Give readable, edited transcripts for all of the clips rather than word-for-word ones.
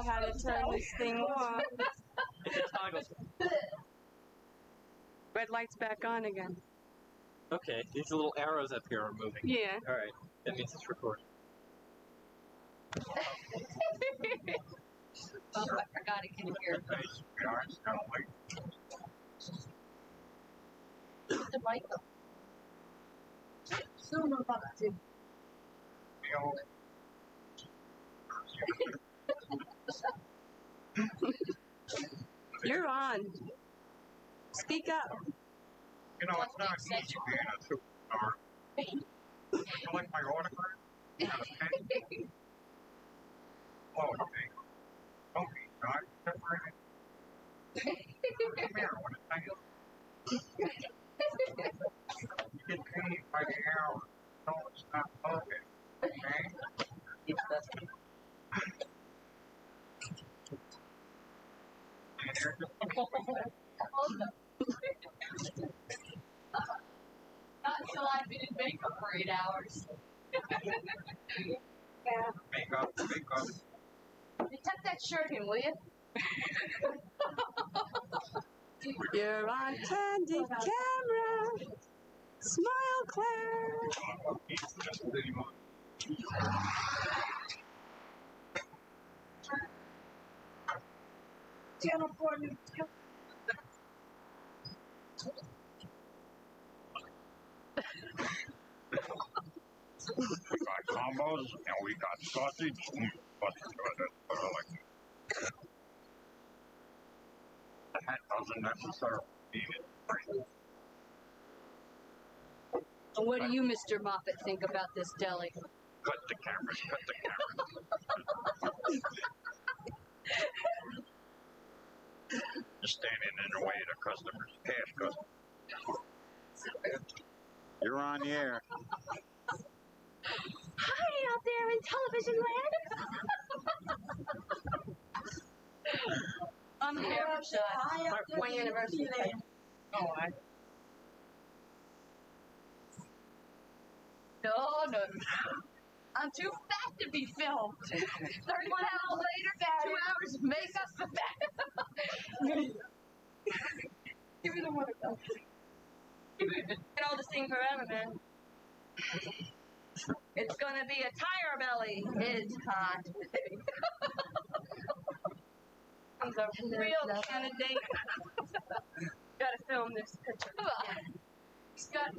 how to turn this thing off. It toggles. Red light's back on again. Okay, these little arrows up here are moving. Yeah. Alright, that means it's recording. Oh, I forgot it can hear. The mic up. Soon about to. You're on. Speak up. You know, it's not easy being a superstar. You like my autograph? You got a pen? Oh, okay. Don't be shy. Step right in. Come here, I want to tell you. You get paid by the hour. Don't stop talking. Okay? And there's just Not until I've been in makeup for 8 hours. makeup. You tuck that shirt in, will you? You're on candid camera. Smile, Claire. Channel 4 News. We got combos and we got sausage. That doesn't necessarily mean it. What do you, Mr. Moffat, think about this deli? Cut the cameras. You're standing in the way of the customers, cash customers. You're on the air. Hi out there in television land. I'm camera shy. Our 20th anniversary. Oh, No. I'm too fat to be filmed. 31 hours later, 2 hours of makeup. Give me the one. Get all this thing forever, man. It's gonna be a tire belly. It's hot. I'm a real candidate. Gotta film this picture. He's got.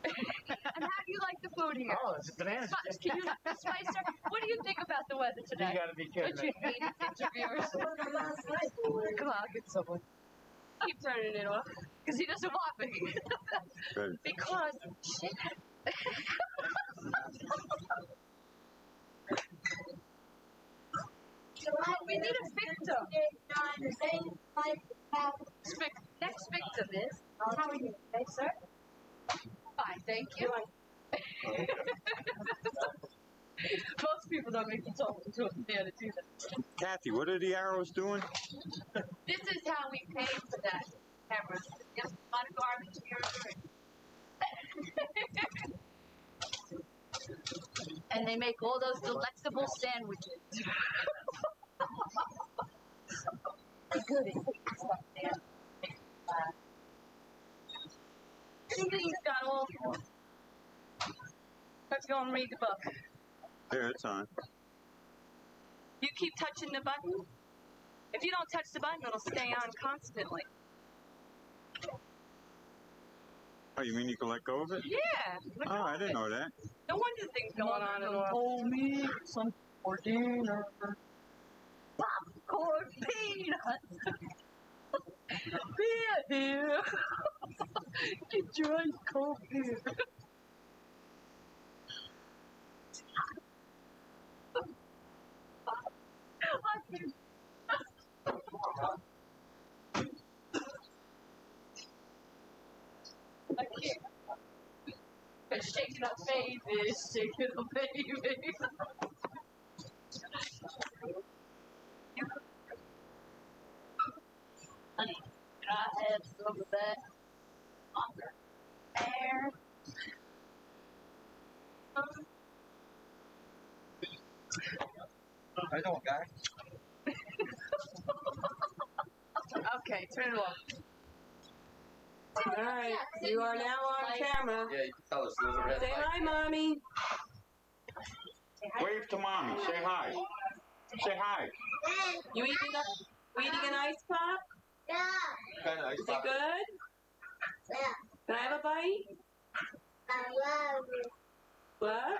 And how do you like the food here? Oh, it's bananas. Can you, Spicer, what do you think about the weather today? You gotta be kidding Don't you me. hate interviewers? Come on, I'll get someone. Keep turning it off. Because he doesn't want me. Good. Because shit. We need a victim. Next victim is. How are you today, sir? Fine, thank you. Most people don't make you talk to a man to do that. Kathy, what are the arrows doing? This is how we pay for that camera. Just a lot of garbage here. And they make all those delectable sandwiches. Good. He's got all. Let's go and read the book. There, it's on. You keep touching the button. If you don't touch the button, it'll stay on constantly. Oh, you mean you can let go of it? Yeah. Look Oh, I at didn't it. know that. No wonder things going on and off. Told me some for dinner. Popcorn peanuts. Beer here. Get your ice cold beer. I can't. Shake it up, baby. Shake it up, baby. Honey, can I have some of that? Air. I don't, guys. Okay, turn it off. All right, you are now on camera. Yeah, you can tell us there's a red Say light. hi, mommy. Wave to mommy. Say hi. Say hi. You eating an ice pop? Kind of Is it good? Can I have a bite? What?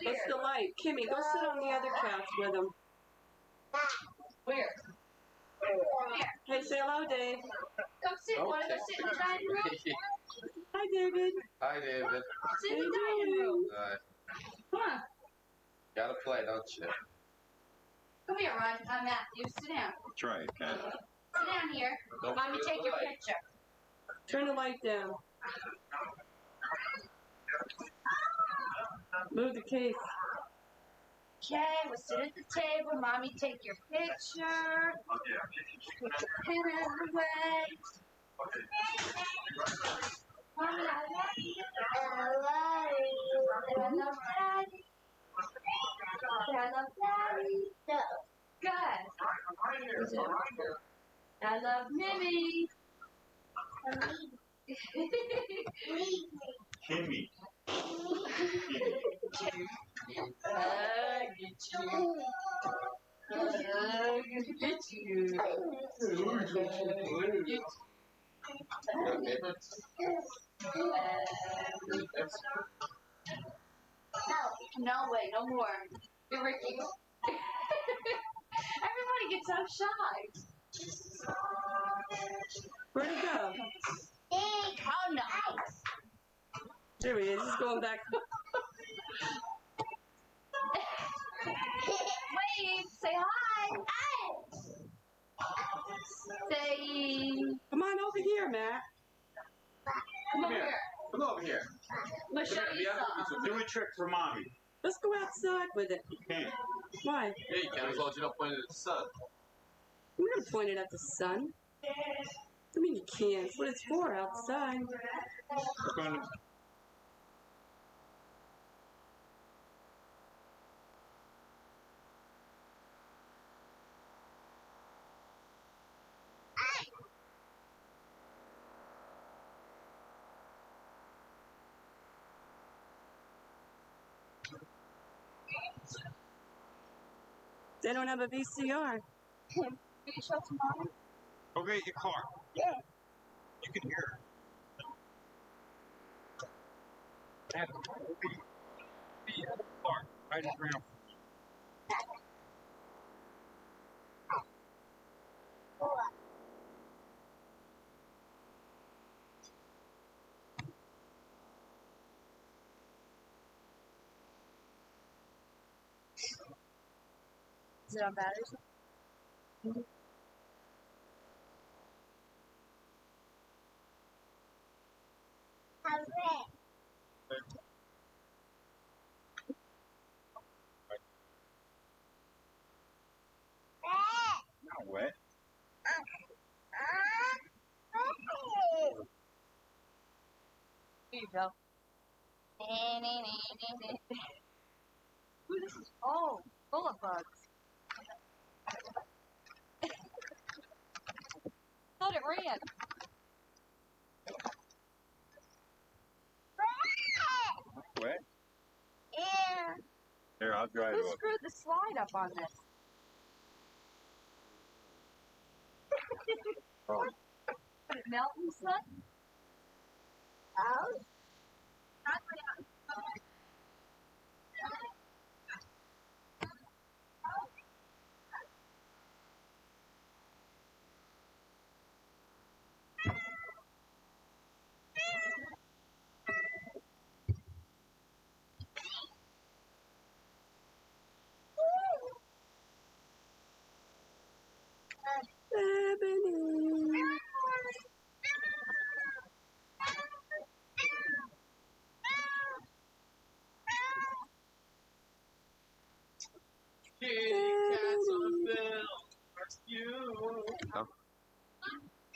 What's the light? Kimmy, go sit on the other couch with him. Where? Hey, say hello, Dave. Go sit. Want to go sit in the dining room? Hi, David. Hi, David. Sit in the dining room. Come on. Gotta play, don't you? Come here, Matthew. Sit down. That's right, Ken. Sit down here. Don't Mommy, forget take the your light. picture. Turn the light down. Move the case. Okay, we'll sit at the table. Mommy, take your picture. Put your pen out of the way. Mommy, I love you. I love Daddy. I love Daddy. Good. I love Mimi. Kimmy. I get you. I get you. No way, no more. You're Ricky. Everybody gets so shy. Where'd he go? Oh no. There he is. He's going back. Wave, say hi. Say, Come on over here, Matt. come over here. Come over here. Let's show you something. Do a trick for mommy. Let's go outside with it. Can't. Why? Yeah, you can, as long as you don't point it at the sun. We're going to point it at the sun. I mean, you can't. It's what it's for outside. It's going to... They don't have a VCR. Can you show it to Mommy? Go get your car. Yeah. You can hear her. Dad, be at the car. Right in front of Is it on batteries? Not wet. Here you go. Ooh, this is full of bugs. Thought it ran. Wet? Yeah. Here, I'll drive Who you up. screwed the slide up on this? Oh. Did it melt and stuff? Oh. Oh.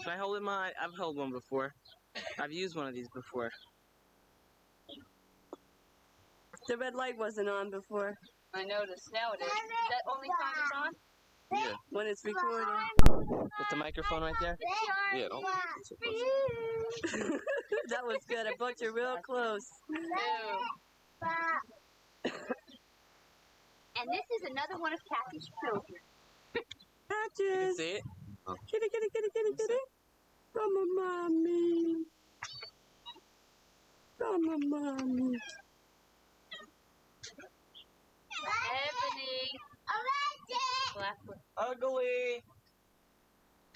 Should I hold it? I've held one before. I've used one of these before. The red light wasn't on before. I noticed. Now it is. Is that only time it's on? Yeah. When it's recorded. With the microphone right there? Yeah. Oh, That was good. I brought you real close. Ew. And this is another one of Kathy's children. you can Patches. see it? Kitty, kitty, kitty, kitty, kitty. Come on, mommy. Come on, mommy. Ebony. Blackwood. Ugly.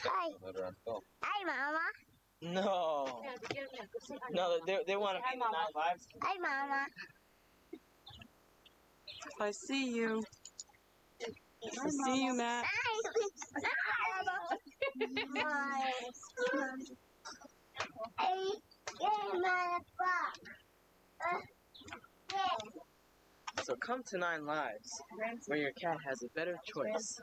Hi. Let her on film. Hi, Mama. No. Yeah, go say hi. No, they want to be in the 9 Lives. Hi, Mama. I see you. I see you, Matt. Hi. Hey, yeah, So come to 9 Lives, where your cat has a better choice.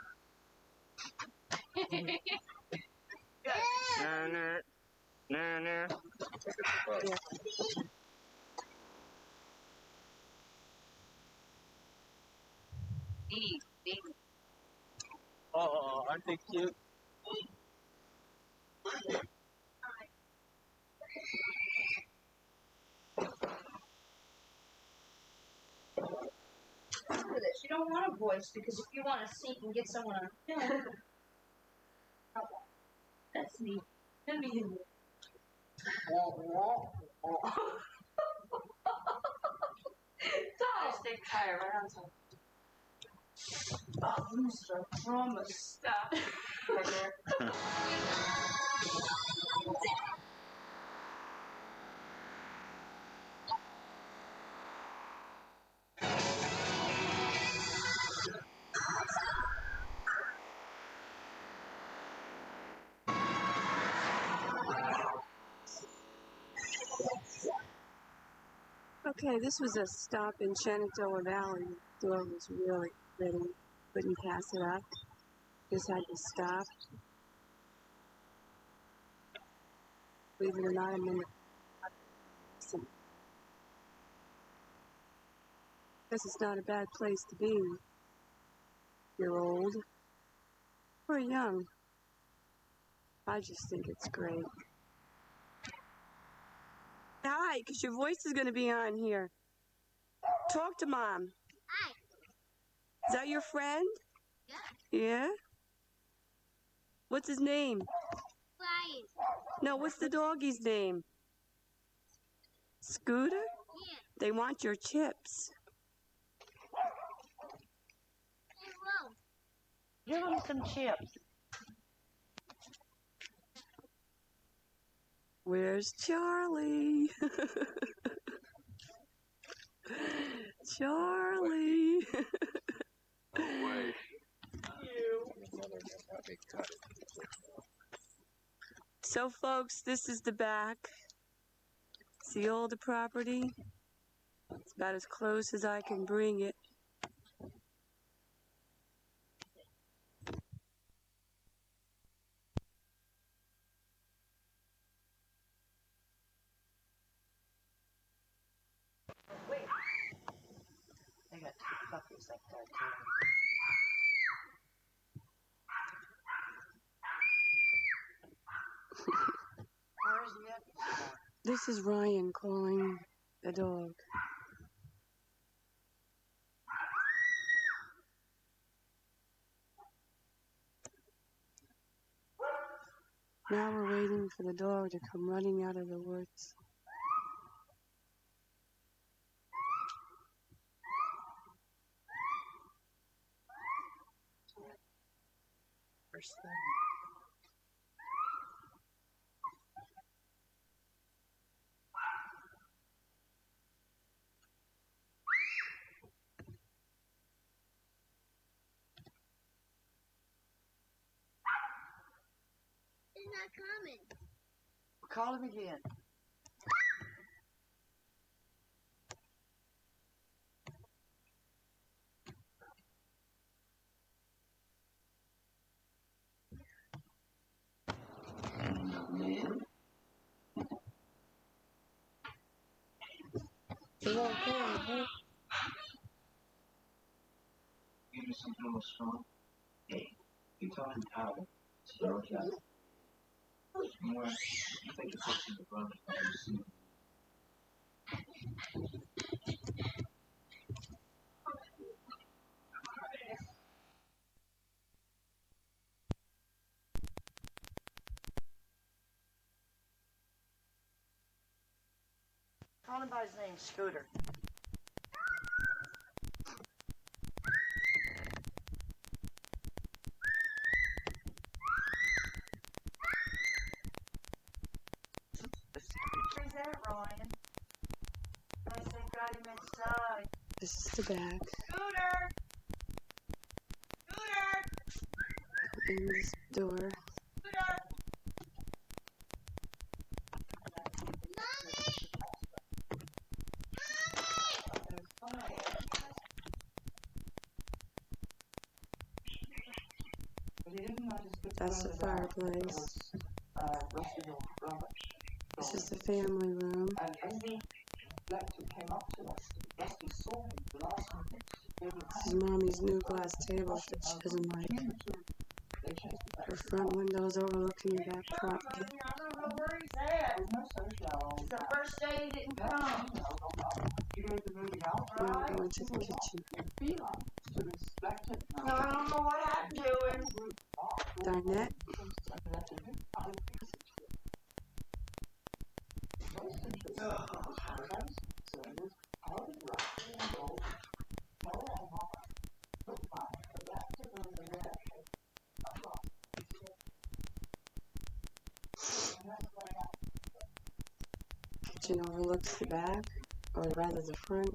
Nah. Eve. Oh, aren't they cute? For this. You don't want a voice because if you want to sing and get someone on film. That's neat. Let me do it. I stay tired right on time. Oh, Mr. Promise. Stop. Right there. Okay, this was a stop in Shenandoah Valley. The door was really pretty. Couldn't pass it up. Just had to stop. Believe it or not, I'm in the... This is not a bad place to be. You're old or young. I just think it's great. Hi, because your voice is going to be on here. Talk to Mom. Hi. Is that your friend? Yeah. Yeah? What's his name? Flying. No, what's the doggy's name? Scooter? Yeah. They want your chips. Hey, Whoa. Give him some chips. Where's Charlie? Charlie. No way. So, folks, this is the back. See all the property? It's about as close as I can bring it. They got puppies like that too. Where's the other? This is Ryan calling the dog. Now we're waiting for the dog to come running out of the woods. First thing. He's not coming. Call him again. He won't come, huh? Call him by his name, Scooter. Where's that, Ryan? I said, got him inside. This is the back. Scooter! Scooter! In this door. Scooter! That's the fireplace. This is the family room. This is Mommy's new glass table that she doesn't like. Her front window's overlooking the back property. I don't know where he's at. It's the first day he didn't come. Now we're going to the kitchen. I don't know what happened to him. Dinette. Kitchen overlooks the back, or rather the front.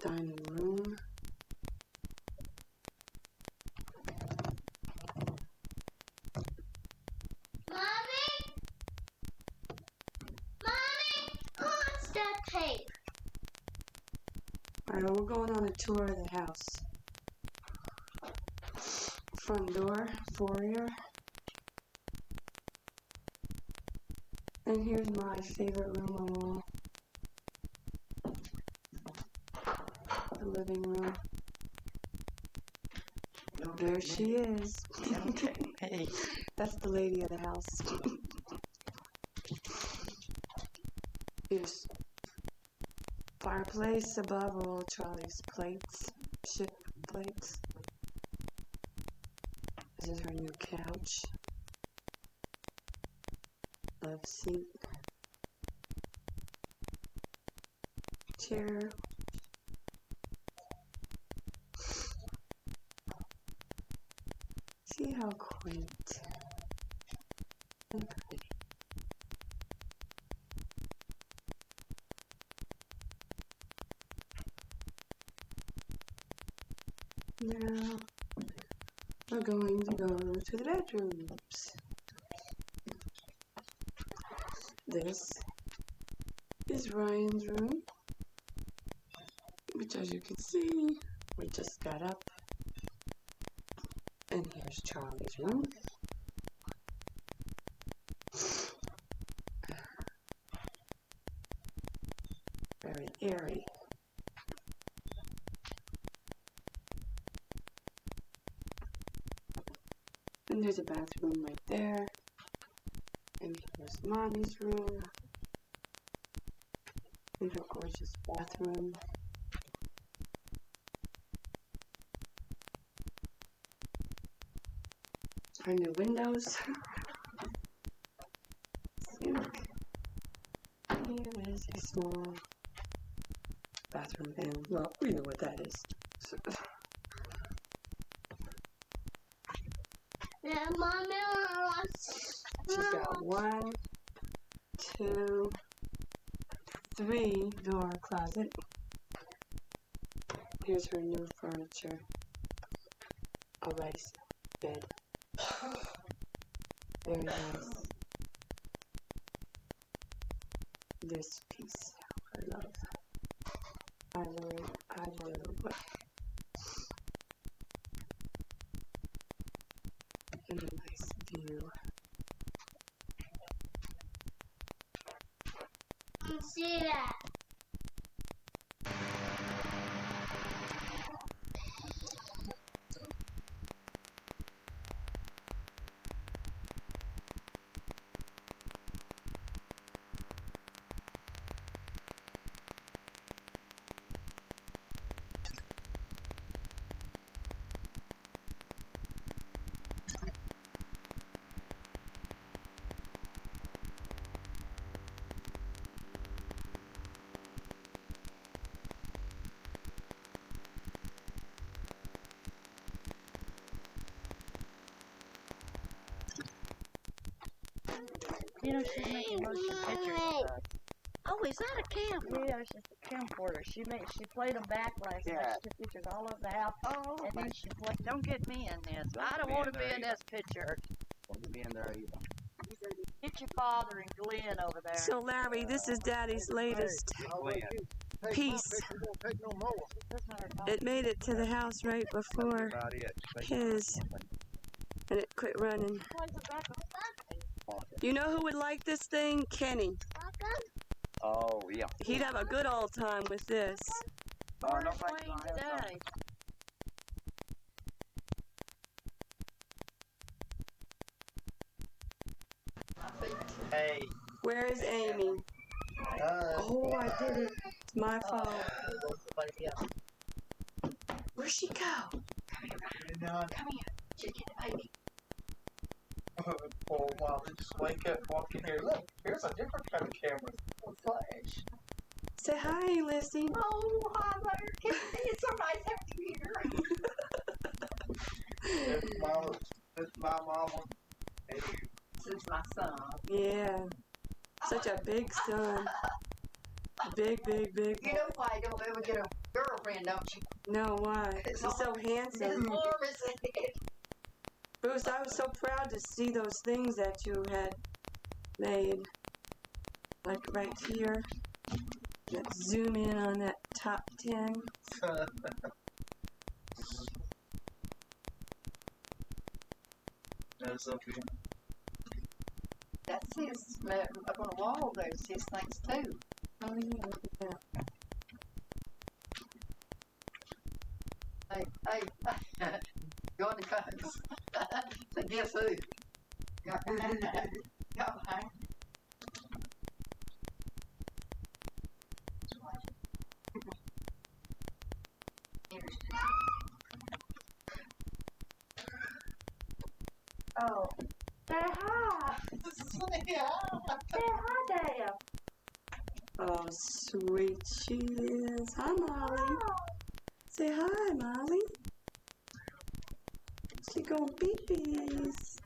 Dining room. Mommy? Mommy? What's that tape? Alright, well, we're going on a tour of the house. Front door, foyer. And here's my favorite room of all. The living room. There she is. Hey. That's the lady of the house. Here's fireplace above all Charlie's plates, ship plates. This is her new couch. Love seat. Chair. See how quaint and pretty. Now we're going to go to the bedrooms. This is Ryan's room, which, as you can see, we just got up. And here's Charlie's room. Very airy. And there's a bathroom right there. And here's Mommy's room. And her gorgeous bathroom. Her new windows. Sink. Here is a small bathroom and, well, we know what that is. So, Yeah, Mommy wants. she's got 1, 2, 3 door closet. Here's her new furniture. A rice bed. Very nice. This piece I love. I love it. And a nice view. You see that? You know, she's making motion pictures of us. Oh, is that a camera? Yeah, it's just a camcorder. She played them back last night. She took pictures all over the house. Oh, And then she played. don't get me in this. I don't be want in to be there in this picture. Won't be in there either. Get your father and Glenn over there. So, Larry, this is Daddy's latest piece. It made it to the house right before About it. his, and it quit running. You know who would like this thing? Kenny. Oh, yeah. He'd have a good old time with this. Oh, no, Wayne today. Hey. Where is Amy? Oh, I did it. It's my fault. Where'd she go? Come here. Chicken baby. Oh, wow, they just wake up, walk in here. Look, here's a different kind of camera. A flash. Say hi, Lissy. Oh, hi there, Kitty. It's so nice having you here. This is my mama. This is my son. Yeah. Such a big son. Big. You know why I don't ever get a girlfriend, don't you? No, why? He's so His handsome. arm is it. Bruce, I was so proud to see those things that you had made. Like right here. Let's zoom in on that top 10. That's okay. That's his, up on the wall, there's his things too. Oh, yeah, look at that. Hey, go in the cuts. So guess who? Got behind. Oh. Say hi. Say hi, Dad. Oh, sweet she is. Hi, Molly. Say hi, Molly. She going beepies.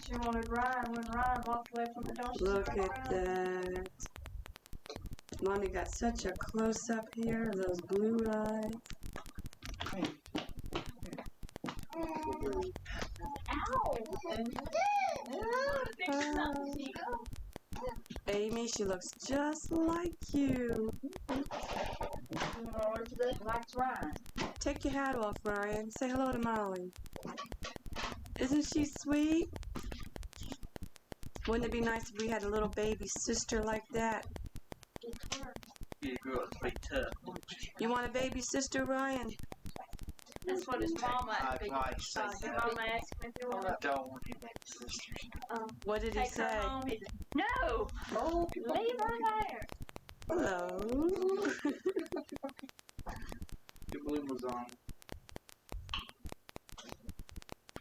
She wanted Ryan when Ryan walked away from the door. She Look said, at that. Mommy got such a close-up here of those blue eyes. Amy, she looks just like you. Likes Ryan. Take your hat off, Ryan. Say hello to Molly. Isn't she sweet? Wouldn't it be nice if we had a little baby sister like that? You girls be tough. You want a baby sister, Ryan? That's what his mama asked me. His Mama asked me if you want I don't want any baby sisters. What did to he take say? her home. He said, no. Oh, leave her there. Hello. The balloon was on.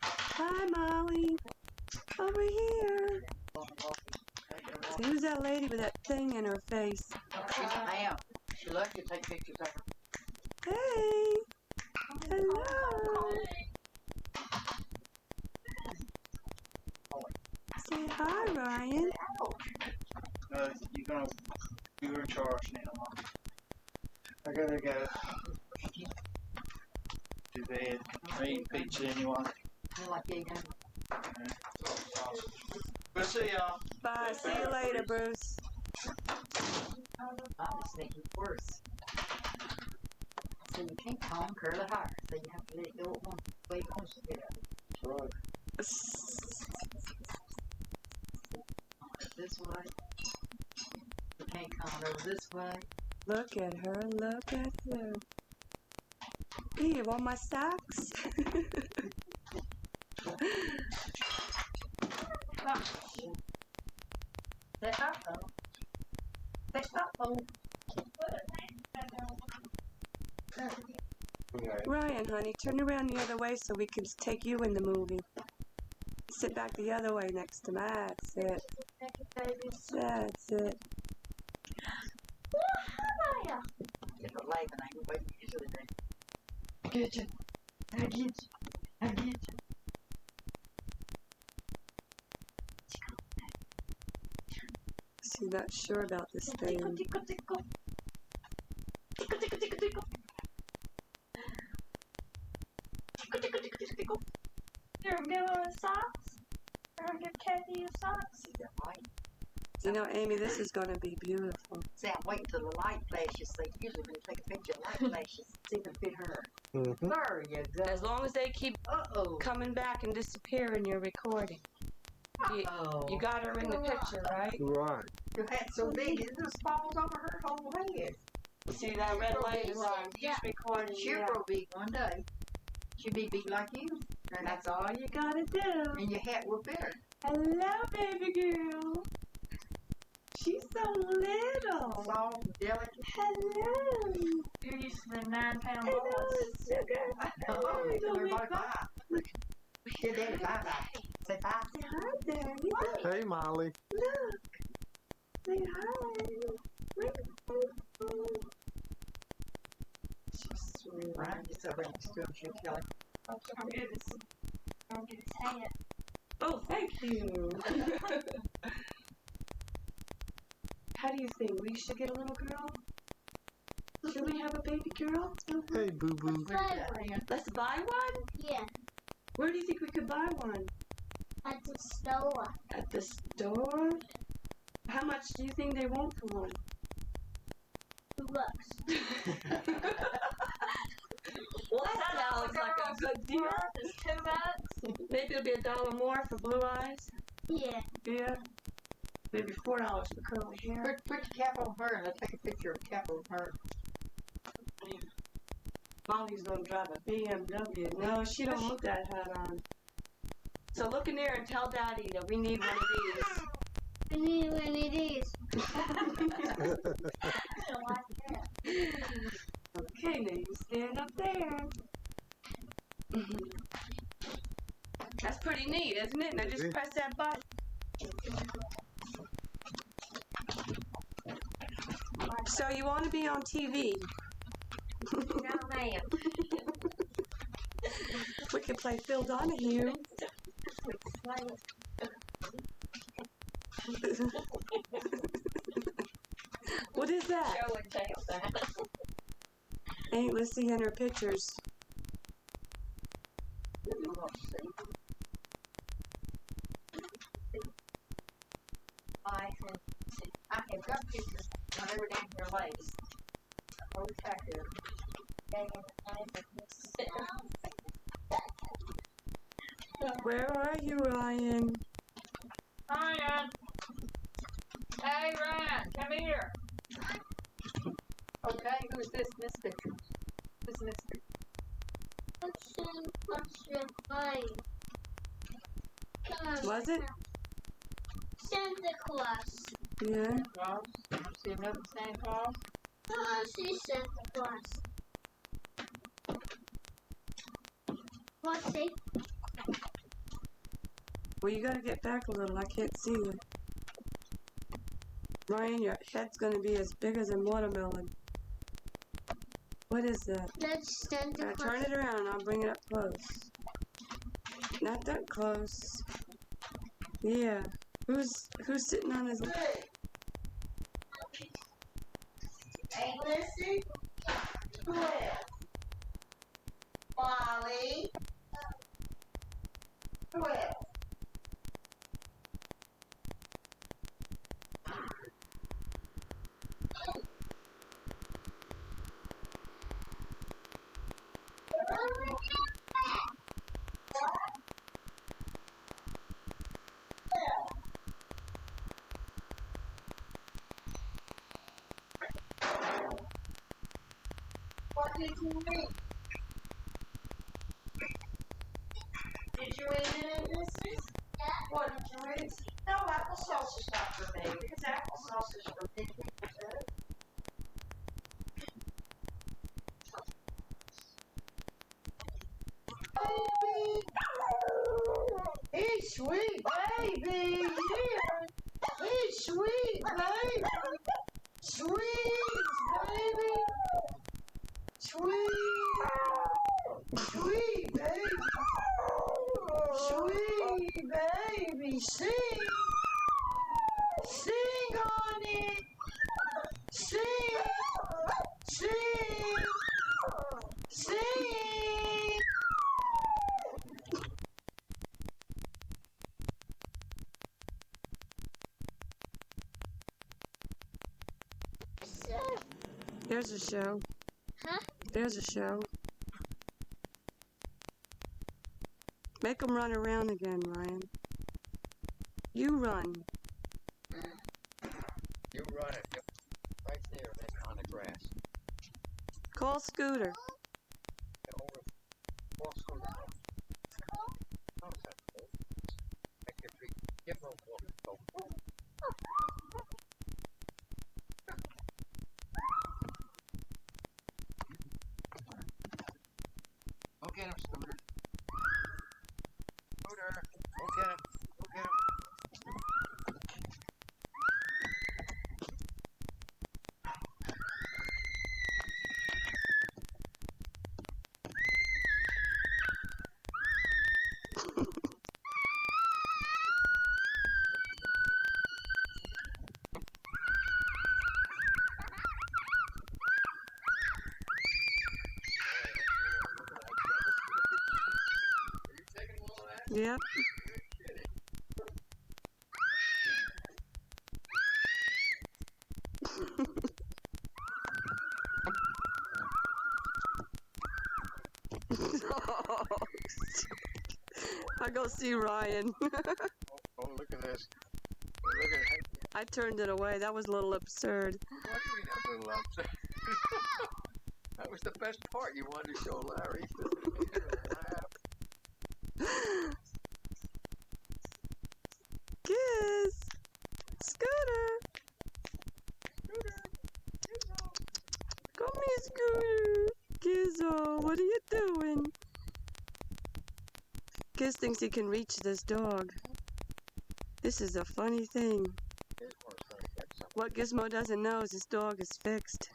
Hi, Molly. Over here. See, who's that lady with that thing in her face? She's a ma'am. She loves you to take pictures of her. Hey. Hello. Say hi, Ryan. You're in charge now, Mom. I gotta go to bed. I eat pizza anyway. I like eating. We'll see y'all. Bye. See you later, Bruce. I was thinking worse. So you can't comb curly hair, so you have to let it go on the way it wants to get up. This way. You can't comb it over this way. Look at her. Look at her. Hey, you want my socks? Say uh-oh. Say uh-oh. Ryan, honey, turn around the other way so we can take you in the movie. Sit back the other way next to Matt. That's it. That's it. Different leg than I can wait usually do. I get you. I get you. I get you. not sure about this thing. Tickle, tickle. Tickle, tickle, tickle, tickle. Tickle, tickle, tickle, tickle, tickle. Here, give her socks. I'm gonna give Kathy your socks. Is that right? You know, Amy, this is going to be beautiful. See, I'm waiting till the light flashes. So usually when you take a picture, the light flashes. See if it fit her. Mm-hmm. There you go. As long as they keep Uh-oh. coming back and disappearing, you're recording. Uh-oh. You got her in the picture, right? Right. Your hat's so big, it just falls over her whole head. See that red light is on. He's recording. She'll Yeah. grow big one day. She'll be big like you. And that's all you gotta do. And your hat will fit her. Hello, baby girl. She's so little. Soft, delicate. Hello. You're used to the 9-pound Hello, balls. sugar. Oh, Hey, everybody little bye. bye. Look. Your daddy bye-bye. Say bye. Say hi, Daddy. Hey, Molly. Look. Say hi. She's sweet. Right, just over next to him, she'll kill him. I'm get his hat. Oh, thank you. How do you think? We should get a little girl? Should we have a baby girl? Hey, boo-boo. Let's buy one? Yeah, Where do you think we could buy one? at the store. At the store? How much do you think they want for one? $2. Well, that sounds like a good deal. It's $2. Maybe it'll be $1 more for blue eyes. Yeah. Yeah. Maybe $4 for curly hair. Put your cap on her and let's take a picture of the cap on her. Molly's gonna drive a BMW. No, she don't want that hat on. So look in there and tell Daddy that we need one of these. We need one of these. Okay, now you stand up there. That's pretty neat, isn't it? Now just press that button. So you want to be on TV? No, ma'am. We could play Phil Donahue. What is that? Show and tell. Ain't Lissy in her pictures. I have got pictures when they were down here last. Oh, back here. Where are you, Ryan? Ryan. Hey, Ryan, come here. Okay, who's this in this picture? Who's in this picture? What's your name? Come on. Was it? Santa Claus. Yeah. Claus. See another Santa Claus? Oh, she's Santa Claus. What's it? Well, you gotta get back a little. I can't see you. Ryan, your head's gonna be as big as a watermelon. What is that? That's Santa Now Claus. turn it around. I'll bring it up close. Not that close. Yeah. Who's sitting on his? Hey, Lissy. Who else? Molly. Who else? What did you eat? Did you eat any of this? What did you eat? No, applesauce is not for me because applesauce is for big people. Baby! Hey, sweet baby! Here! Hey, sweet baby! Sweet baby! Sweet! Sweet baby! Sweet baby! Sing! Sing on There's a show. Huh? There's a show. Make them run around again, Ryan. You run. You run it. Yep. Right there, that's on the grass. Call Scooter. Over. Walk over. Oh, that's cool. Make your feet. Get more walk. Go. Go get him, Scooter. Scooter. Go get him. Go get him. Yep. I go see Ryan. Oh, look at this. Look at it. I turned it away. That was a little absurd. What do you mean that little upset? That was the best part. You wanted to show Larry. Kiss. Scooter. Come here, Scooter. Gizzo, what are you doing? Giz thinks he can reach this dog. This is a funny thing. What Gizmo doesn't know is his dog is fixed.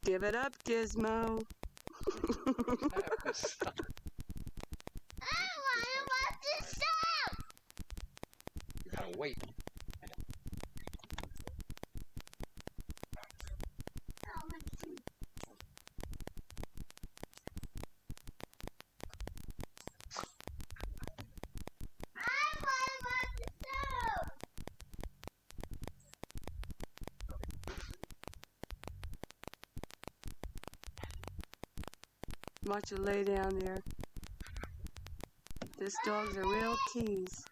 Give it up, Gizmo. I want to stop. You gotta wait. Watch you lay down there. This dog's a real tease.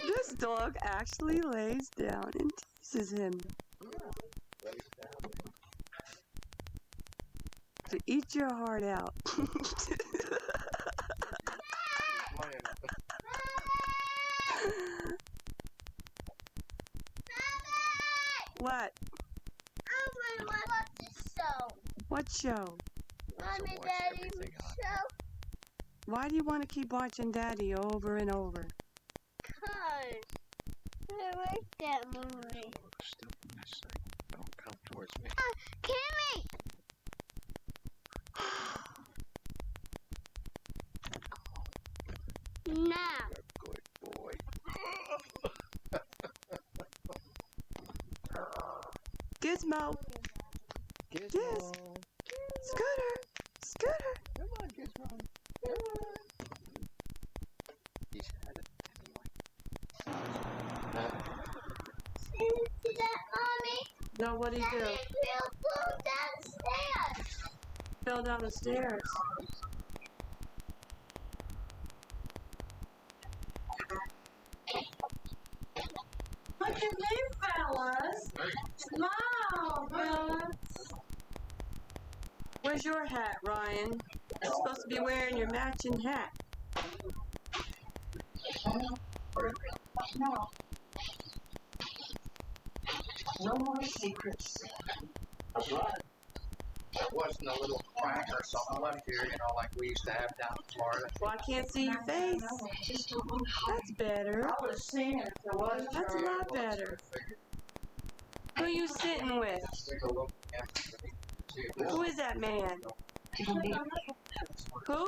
This dog actually lays down and teases him. To eat your heart out. What? I want to watch the show. What show? Mommy, Daddy, show. Why do you want to keep watching Daddy over and over? Cause I like that movie. Still from this side. Don't come towards me. Kimmy! Now. Good boy. Gizmo! Gizmo. Scooter! Scooter! Come on, Gizmo. Come on. He's had it anyway. See that, Mommy? No, what'd he do? Daddy flew downstairs. Fell down the stairs. Look at me, fellas. Smile, fellas. Where's your hat, Ryan? You're supposed to be wearing your matching hat. No. No more secrets. That's right. there wasn't a little crack or something left here, you know, like we used to have down in Florida. Well, I can't see your face. That's better. I would have seen it if there was. That's a lot better. Who are you sitting with? Take a look at Who is that man? Who?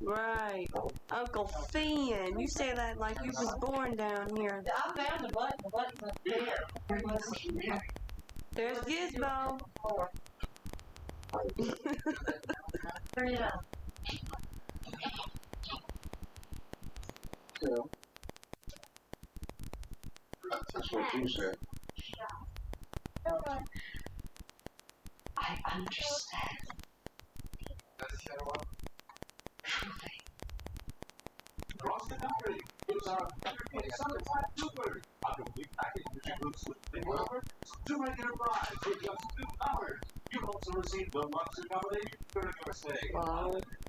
Right. Uncle Finn. You say that like you was born down here. I found the button. The button's up there. There's Gizmo. Turn it on. That's what you said. I understand. Across the country, it's our 125 Super. A complete package which includes sleeping over, 2 regular fries for just $2. You also receive the luxe accommodation during your stay.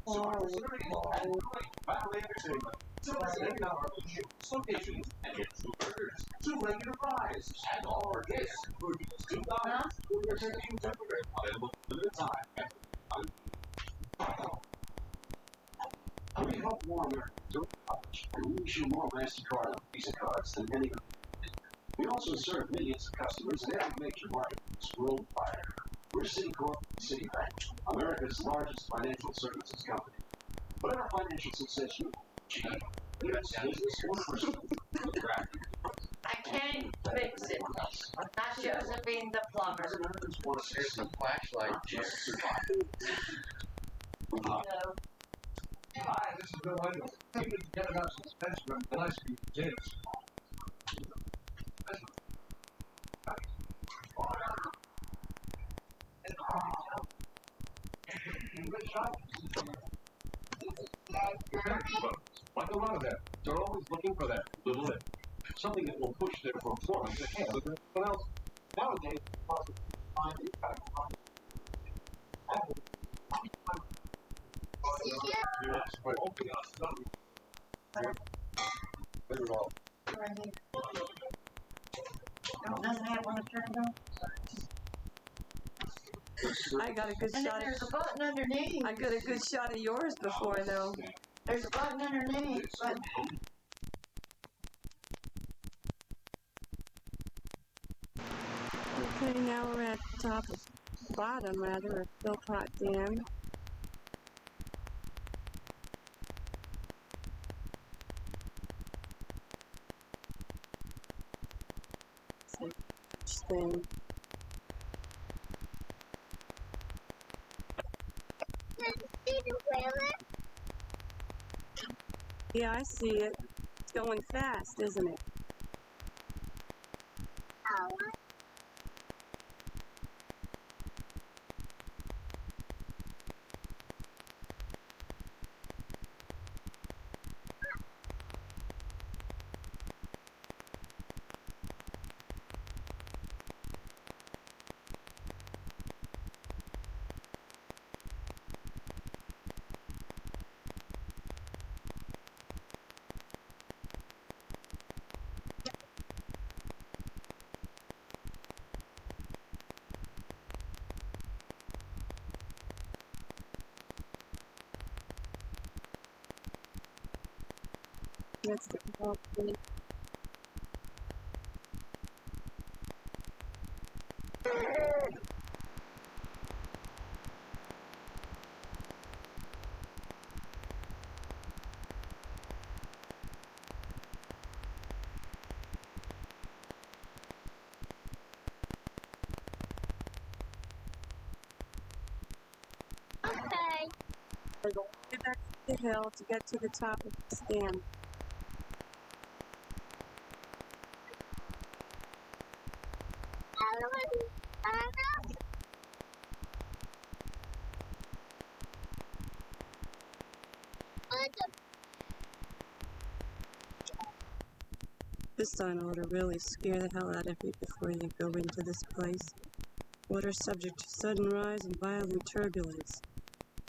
Super security and great family entertainment. 2 8-hour locations and get 2 burgers, 2 regular fries, and all our guests for just $2. We're taking temporary available limited time. We help more Americans during college, and we issue more MasterCard and Visa cards than any other. We also serve millions of customers in every major market worldwide. We're Citicorp Citibank, America's largest financial services company. Whatever financial success you achieve, U.S. business or personal, I can't fix it. Not Josephine the plumber. Here's the flashlight. just survive. Hi, this is Bill Wendell. We need to get about suspension from Gillespie, James. Like a lot of them, they're always looking for that little bit. Something that will push their performance ahead of everyone else. Nowadays, it's possible to find these kinds of products. Yes, but only us, not we. Very well. Doesn't have one to turn it on? I got a good And then shot. there's a button underneath. I got a good shot of yours before, though. There's a button underneath. But Okay, now we're at the top of bottom, rather, of Philpott Dam. Thing. See the whaler? Yeah, I see it. It's going fast, isn't it? Oh, That's the whole thing. okay. We're going way back to the hill to get to the top of the dam. This sign ought to really scare the hell out of you before you go into this place. Water subject to sudden rise and violent turbulence.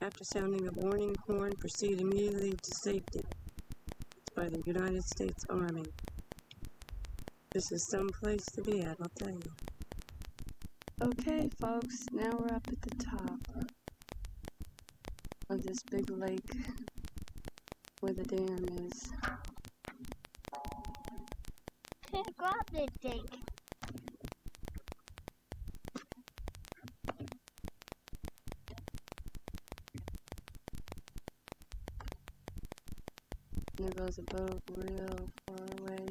After sounding a warning horn, proceed immediately to safety. It's by the United States Army. This is some place to be at, I'll tell you. Okay, folks, now we're up at the top of this big lake where the dam is. Can't grab this thing. There goes a boat real far away.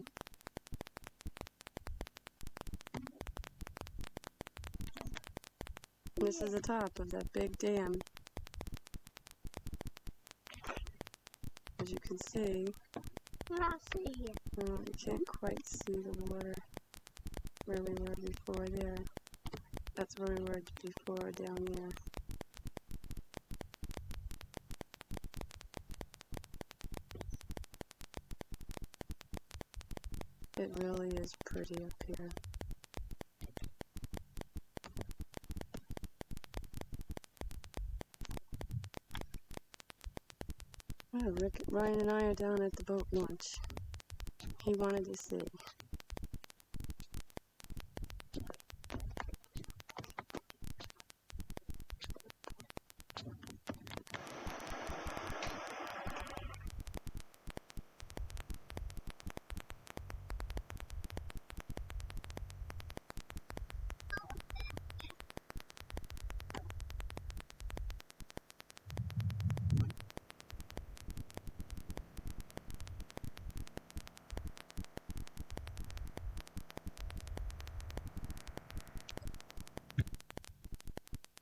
This is the top of that big dam. As you can see, I'll see here. well, you can't quite see the water where we were before there. That's where we were before down there. It really is pretty up here. Oh, Ryan and I are down at the boat launch. He wanted to see.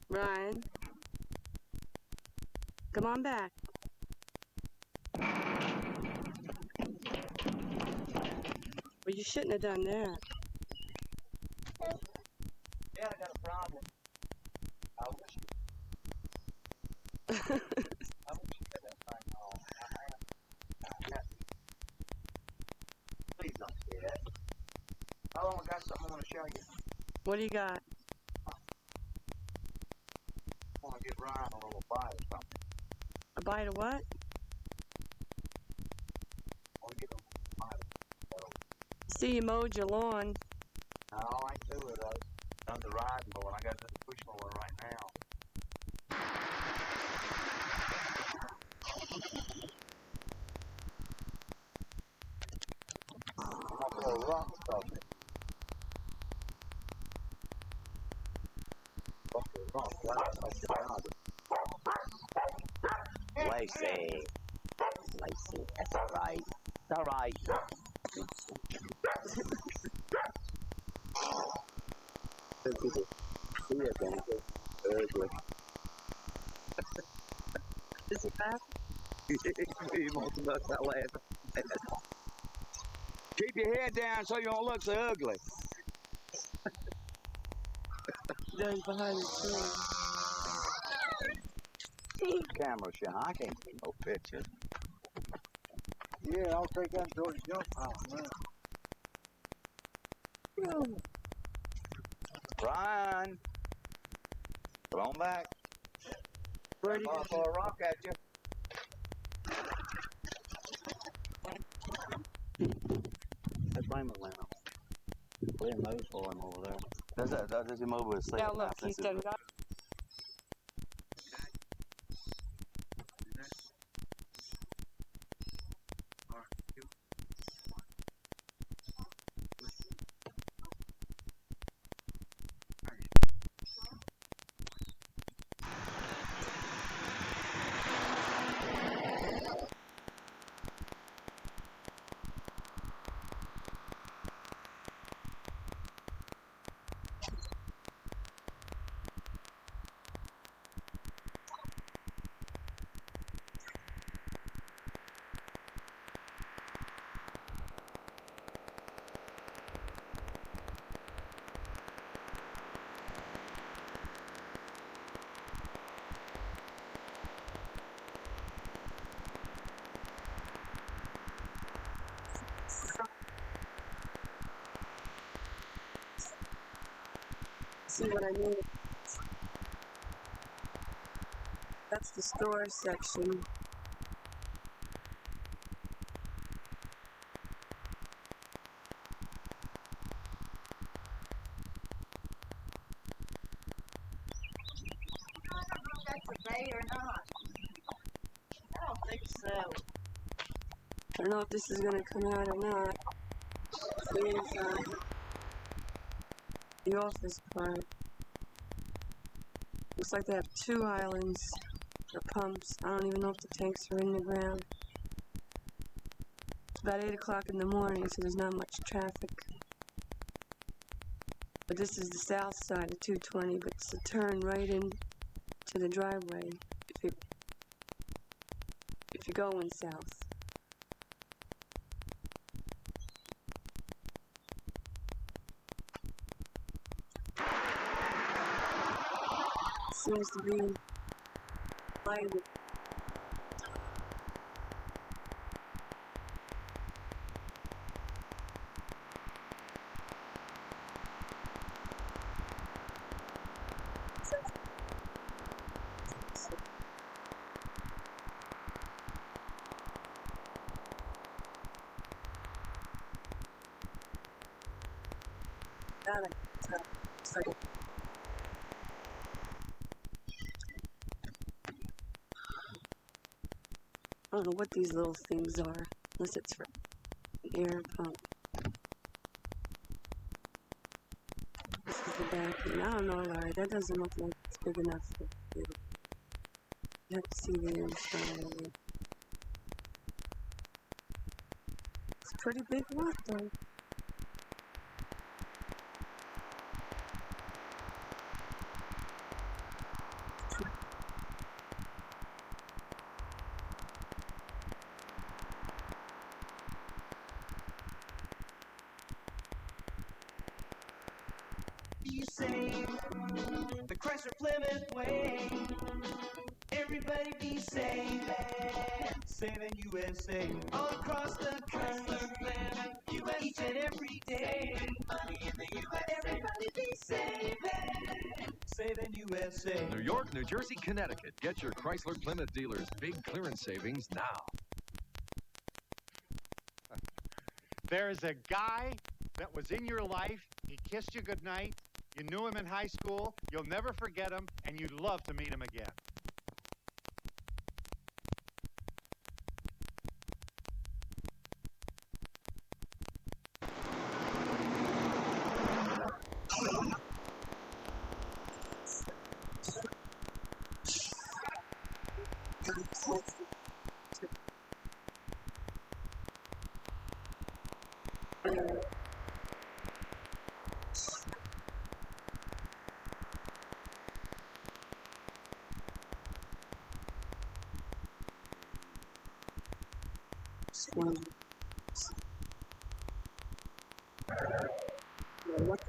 Ryan, come on back. Well, you shouldn't have done that. Yeah, I got a problem. I wish you had that thing on. Please don't say that. Oh, I got something I want to show you. What do you got? I want to give Ryan a little bite or something. A bite of what? I want to give him a bite. See, you mowed your lawn. No, I ain't through with those. Done the riding mower. I got the push mower right now. I'm going to rock something. Lissy. Lissy, that's alright. It's alright. People see it, then it's ugly. Is it back? He wants to bust that laugh. Keep your head down so you don't look so ugly. There's behind the tree. Camera shot. I can't see no picture. Yeah, I'll take that George jump off, man. Ryan, come on back. Where'd he I'll go? throw a rock at you. That's Raymond land on. William mows for him over there. Does he mow with his Now look, he's done got. See what I mean? That's the store section. today or not? I don't think so. I don't know if this is gonna come out or not. Here's the office part. Looks like they have 2 islands for pumps. I don't even know if the tanks are in the ground. It's about 8 o'clock in the morning, so there's not much traffic. But this is the south side of 220, but it's a turn right in to the driveway if you're going south. Seems to be lighted. I don't know what these little things are, unless it's for an air pump. This is the back end. I don't know, Larry. That doesn't look like it's big enough for you. You have to see the inside of it. It's a pretty big lot, though. Be safe, the Chrysler Plymouth way. Everybody be safe, saving USA. All across the country, each and every day. Money in the USA. Everybody be safe, saving USA. New York, New Jersey, Connecticut. Get your Chrysler Plymouth dealers big clearance savings now. There is a guy that was in your life. He kissed you goodnight. You knew him in high school. You'll never forget him, and you'd love to meet him again. What?